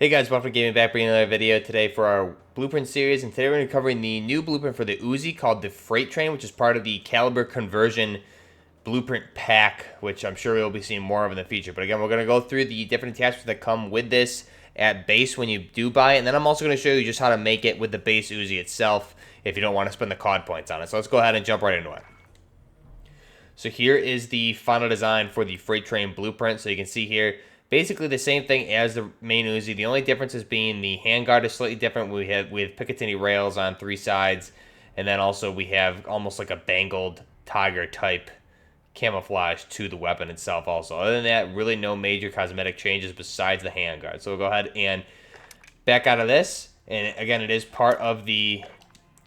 Hey guys, welcome to Gaming Back, bringing another video today for our blueprint series, and today we're going to be covering the new blueprint for the Uzi called the Freight Train, which is part of the caliber conversion blueprint pack, which I'm sure we'll be seeing more of in the future. But again, we're going to go through the different attachments that come with this at base when you do buy it, and then I'm also going to show you just how to make it with the base Uzi itself if you don't want to spend the COD points on it. So let's go ahead and jump right into it. So here is the final design for the Freight Train blueprint. So you can see here, basically the same thing as the main Uzi. The only difference is being the handguard is slightly different. We have Picatinny rails on three sides, and then also we have almost like a bangled tiger type camouflage to the weapon itself also. Other than that, really no major cosmetic changes besides the handguard. So we'll go ahead and back out of this. And again, it is part of the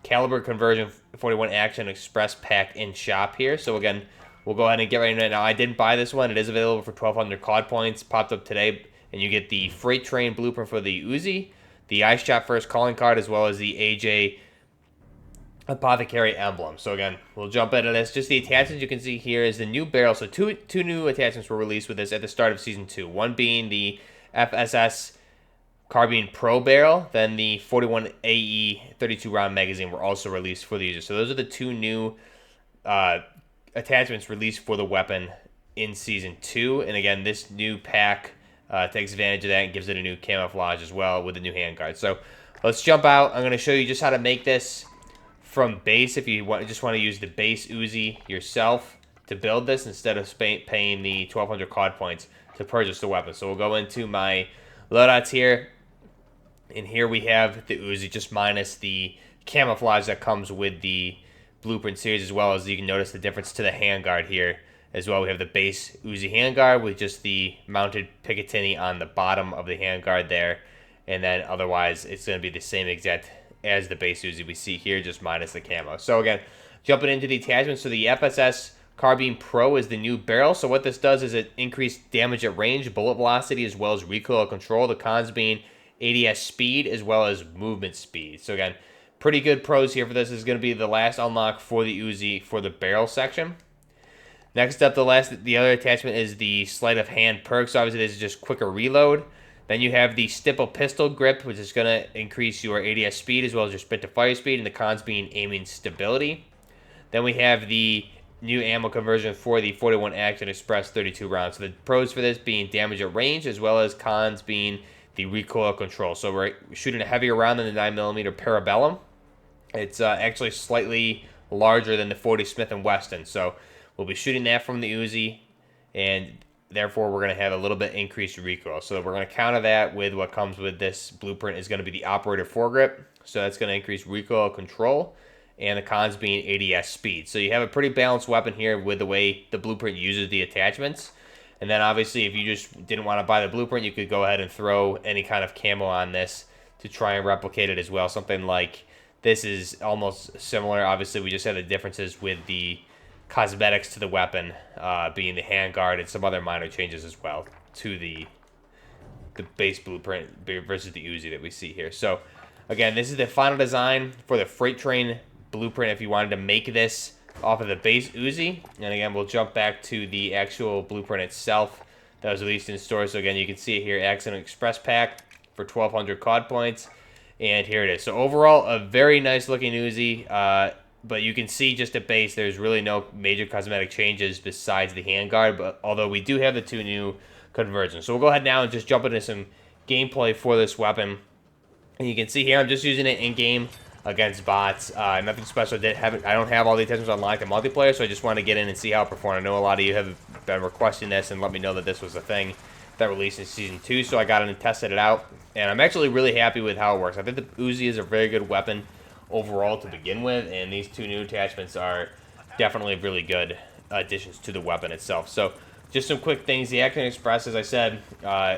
caliber conversion 41 action express pack in shop here. So again, we'll go ahead and get right into it. Now, I didn't buy this one. It is available for 1,200 COD points. Popped up today, and you get the Freight Train blueprint for the Uzi, the I Shot First calling card, as well as the AJ Apothecary emblem. So again, we'll jump into this. Just the attachments you can see here is the new barrel. So two new attachments were released with this at the start of Season 2. One being the FSS Carbine Pro barrel, then the 41 AE 32 round magazine were also released for the user. So those are the two new attachments released for the weapon in Season 2. And again, this new pack takes advantage of that and gives it a new camouflage as well with the new handguard. So let's jump out. I'm going to show you just how to make this from base if you just want to use the base Uzi yourself to build this instead of paying the 1,200 COD points to purchase the weapon. So we'll go into my loadouts here. And here we have the Uzi just minus the camouflage that comes with the blueprint series, as well as you can notice the difference to the handguard here as well. We have the base Uzi handguard with just the mounted Picatinny on the bottom of the handguard there, and then otherwise it's going to be the same exact as the base Uzi we see here, just minus the camo. So again, jumping into the attachments, so the FSS Carbine Pro is the new barrel. So what this does is it increases damage at range, bullet velocity, as well as recoil control. The cons being ADS speed as well as movement speed. So again, pretty good pros here for this. This is going to be the last unlock for the Uzi for the barrel section. Next up, the other attachment is the Sleight-of-Hand Perks. Obviously, this is just quicker reload. Then you have the Stipple Pistol Grip, which is going to increase your ADS speed as well as your sprint to fire speed, and the cons being aiming stability. Then we have the new ammo conversion for the 41 Action Express 32 rounds. So the pros for this being damage at range, as well as cons being the recoil control. So we're shooting a heavier round than the 9mm Parabellum. It's actually slightly larger than the 40 Smith & Wesson. So we'll be shooting that from the Uzi, and therefore we're going to have a little bit increased recoil. So we're going to counter that with what comes with this blueprint is going to be the operator foregrip. So that's going to increase recoil control, and the cons being ADS speed. So you have a pretty balanced weapon here with the way the blueprint uses the attachments. And then obviously if you just didn't want to buy the blueprint, you could go ahead and throw any kind of camo on this to try and replicate it as well. Something like this is almost similar. Obviously we just have the differences with the cosmetics to the weapon being the handguard and some other minor changes as well to the base blueprint versus the Uzi that we see here. So again, this is the final design for the Freight Train blueprint if you wanted to make this off of the base Uzi. And again, we'll jump back to the actual blueprint itself that was released in store. So again, you can see it here, Accident Express Pack for 1,200 COD points. And here it is. So overall, a very nice looking Uzi. But you can see just at base, there's really no major cosmetic changes besides the handguard. But although we do have the two new conversions. So we'll go ahead now and just jump into some gameplay for this weapon. And you can see here, I'm just using it in-game against bots. Nothing special. I don't have all the attachments unlocked in multiplayer, so I just wanted to get in and see how it performed. I know a lot of you have been requesting this and let me know that this was a thing that released in Season 2, so I got in and tested it out. And I'm actually really happy with how it works. I think the Uzi is a very good weapon overall to begin with, and these two new attachments are definitely really good additions to the weapon itself. So just some quick things. The Action Express, as I said,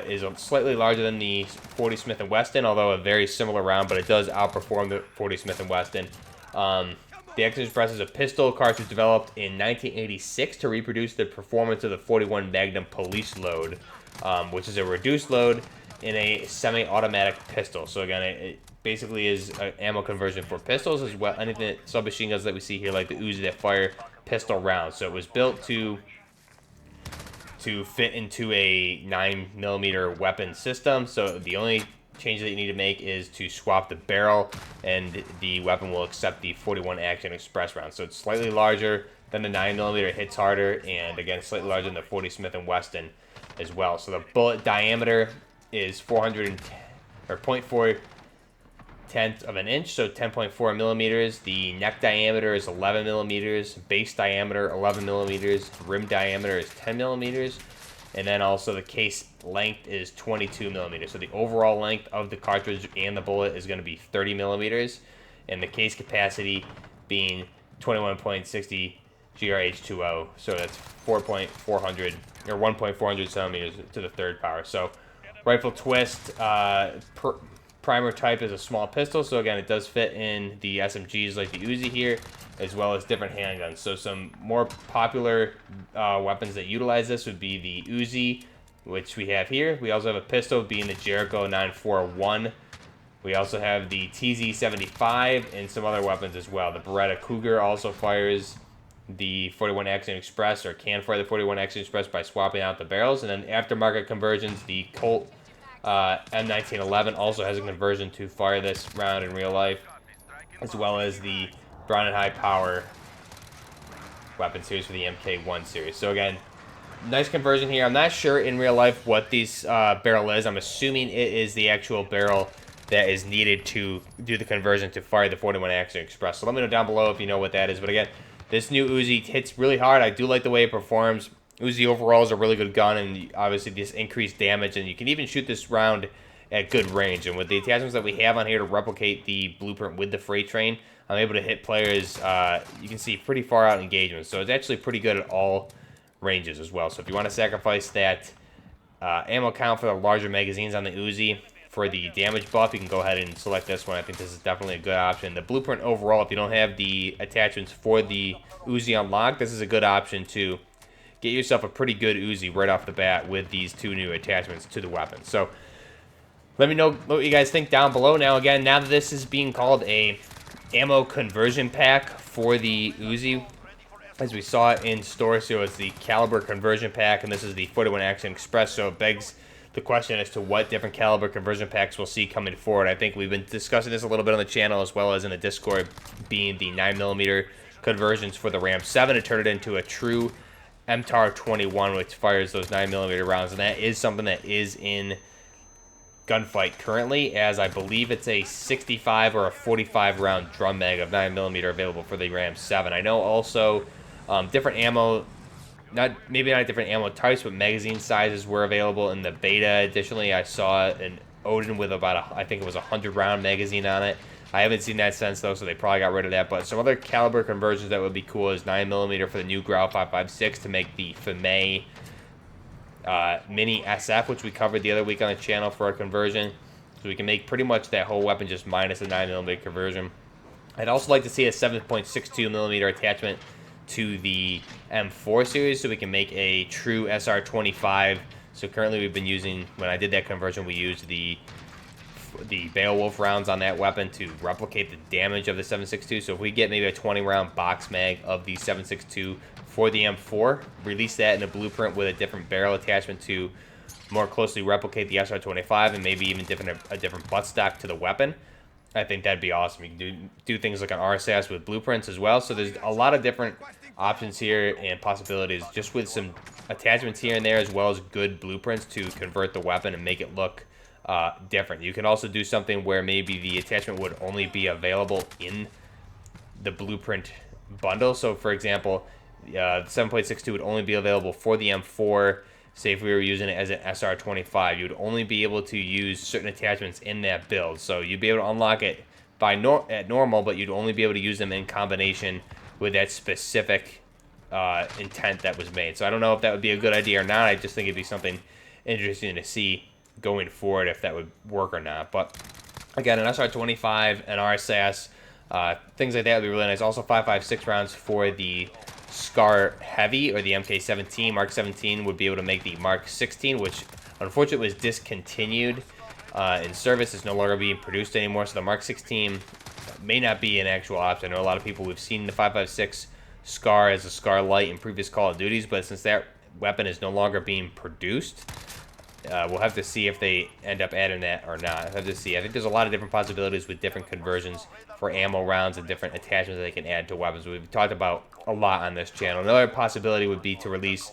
is slightly larger than the 40 Smith & Wesson, although a very similar round, but it does outperform the 40 Smith & Wesson. The Action Express is a pistol cartridge developed in 1986 to reproduce the performance of the 41 Magnum Police Load, which is a reduced load in a semi-automatic pistol. So again, it basically is an ammo conversion for pistols as well. Anything that submachine guns that we see here, like the Uzi, that fire pistol rounds. So it was built to fit into a 9mm weapon system. So the only change that you need to make is to swap the barrel, and the weapon will accept the 41 Action Express round. So it's slightly larger than the 9mm, hits harder, and again, slightly larger than the 40 Smith & Wesson as well. So the bullet diameter is 0.4 of an inch, so 10.4 millimeters. The neck diameter is 11 millimeters, base diameter 11 millimeters, rim diameter is 10 millimeters, and then also the case length is 22 millimeters. So the overall length of the cartridge and the bullet is going to be 30 millimeters, and the case capacity being 21.60 GRH2O. So that's 4.400 or 1.400 centimeters to the third power. So rifle twist, primer type is a small pistol, so again, it does fit in the SMGs like the Uzi here, as well as different handguns. So some more popular weapons that utilize this would be the Uzi, which we have here. We also have a pistol being the Jericho 941. We also have the TZ75 and some other weapons as well. The Beretta Cougar also fires the 41 Action Express, or can fire the 41 Action Express by swapping out the barrels. And then aftermarket conversions, the Colt M1911 also has a conversion to fire this round in real life, as well as the Brown and High Power weapon series for the MK1 series. So again, nice conversion here. I'm not sure in real life what this barrel is. I'm assuming it is the actual barrel that is needed to do the conversion to fire the 41 Action Express. So let me know down below if you know what that is. But again, this new Uzi hits really hard. I do like the way it performs. Uzi overall is a really good gun, and obviously this increased damage, and you can even shoot this round at good range. And with the attachments that we have on here to replicate the blueprint with the freight train, I'm able to hit players, you can see, pretty far out engagements. So it's actually pretty good at all ranges as well. So if you want to sacrifice that ammo count for the larger magazines on the Uzi for the damage buff, you can go ahead and select this one. I think this is definitely a good option. The blueprint overall, if you don't have the attachments for the Uzi unlocked, this is a good option to get yourself a pretty good Uzi right off the bat with these two new attachments to the weapon. So let me know what you guys think down below. Now again, now that this is being called a ammo conversion pack for the Uzi, as we saw it in store, so it's the caliber conversion pack, and this is the 41 Action Express, so it begs the question as to what different caliber conversion packs we'll see coming forward. I think we've been discussing this a little bit on the channel as well as in the Discord, being the 9mm conversions for the Ram 7 to turn it into a true MTAR 21, which fires those 9mm rounds, and that is something that is in gunfight currently, as I believe it's a 65 or a 45 round drum mag of 9mm available for the Ram 7. I know also different ammo, maybe not different ammo types, but magazine sizes were available in the beta. Additionally, I saw an Odin with about I think it was a 100 round magazine on it. I haven't seen that since though, so they probably got rid of that. But some other caliber conversions that would be cool is 9mm for the new Grau 5.56 to make the FMA Mini SF, which we covered the other week on the channel for a conversion. So we can make pretty much that whole weapon just minus the 9mm conversion. I'd also like to see a 7.62mm attachment to the M4 series so we can make a true SR25. So currently we've been using, when I did that conversion, we used the Beowulf rounds on that weapon to replicate the damage of the 7.62. So if we get maybe a 20 round box mag of the 7.62 for the M4, release that in a blueprint with a different barrel attachment to more closely replicate the SR25 and maybe even a different buttstock to the weapon, I think that'd be awesome. You can do things like an RSAS with blueprints as well. So there's a lot of different options here and possibilities just with some attachments here and there, as well as good blueprints to convert the weapon and make it look different. You can also do something where maybe the attachment would only be available in the blueprint bundle. So for example, the 7.62 would only be available for the M4. Say if we were using it as an SR25, you would only be able to use certain attachments in that build. So you'd be able to unlock it at normal, but you'd only be able to use them in combination with that specific intent that was made. So I don't know if that would be a good idea or not. I just think it'd be something interesting to see going forward if that would work or not. But again, an SR25, an RSAS, things like that would be really nice. Also 5.56 rounds for the Scar Heavy or the MK17. Mark 17 would be able to make the Mark 16, which unfortunately was discontinued in service. It's no longer being produced anymore, so the Mark 16 may not be an actual option. I know a lot of people, we've seen the 5.56 Scar as a Scar Light in previous Call of Duties, but since that weapon is no longer being produced, We'll have to see if they end up adding that or not. I'll have to see. I think there's a lot of different possibilities with different conversions for ammo rounds and different attachments that they can add to weapons. We've talked about a lot on this channel. Another possibility would be to release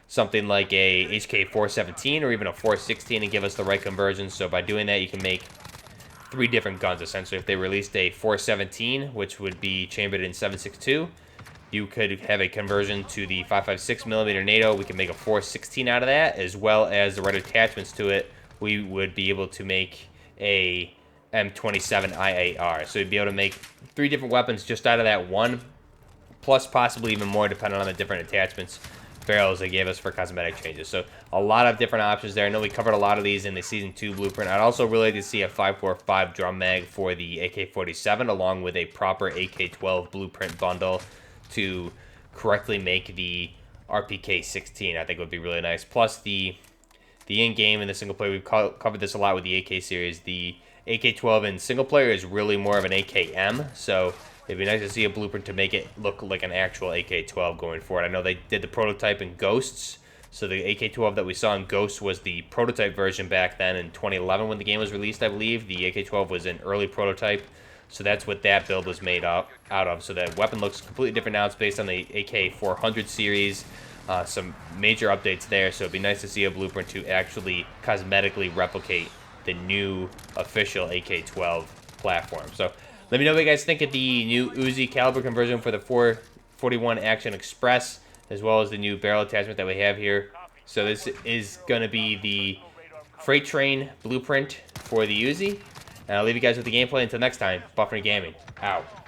something like a HK417 or even a 416 and give us the right conversion. So by doing that, you can make 3 different guns, essentially. If they released a 417, which would be chambered in 7.62, you could have a conversion to the 5.56mm NATO. We can make a 416 out of that, as well as the right attachments to it. We would be able to make a M27 IAR. So you'd be able to make 3 different weapons just out of that one, plus possibly even more depending on the different attachments, barrels they gave us for cosmetic changes. So a lot of different options there. I know we covered a lot of these in the Season 2 blueprint. I'd also really like to see a 5.45 drum mag for the AK-47 along with a proper AK-12 blueprint bundle to correctly make the RPK-16. I think would be really nice. Plus the in-game and the single player, we've covered this a lot with the AK series. The AK-12 in single player is really more of an AKM, so it'd be nice to see a blueprint to make it look like an actual AK-12 going forward. I know they did the prototype in Ghosts, so the AK-12 that we saw in Ghosts was the prototype version back then in 2011 when the game was released, I believe. The AK-12 was an early prototype, so that's what that build was made out of. So that weapon looks completely different now. It's based on the AK-400 series. Some major updates there, so it'd be nice to see a blueprint to actually cosmetically replicate the new official AK-12 platform. So let me know what you guys think of the new Uzi caliber conversion for the 441 Action Express, as well as the new barrel attachment that we have here. So this is going to be the Freight Train blueprint for the Uzi. And I'll leave you guys with the gameplay. Until next time, Buffering Gaming, out.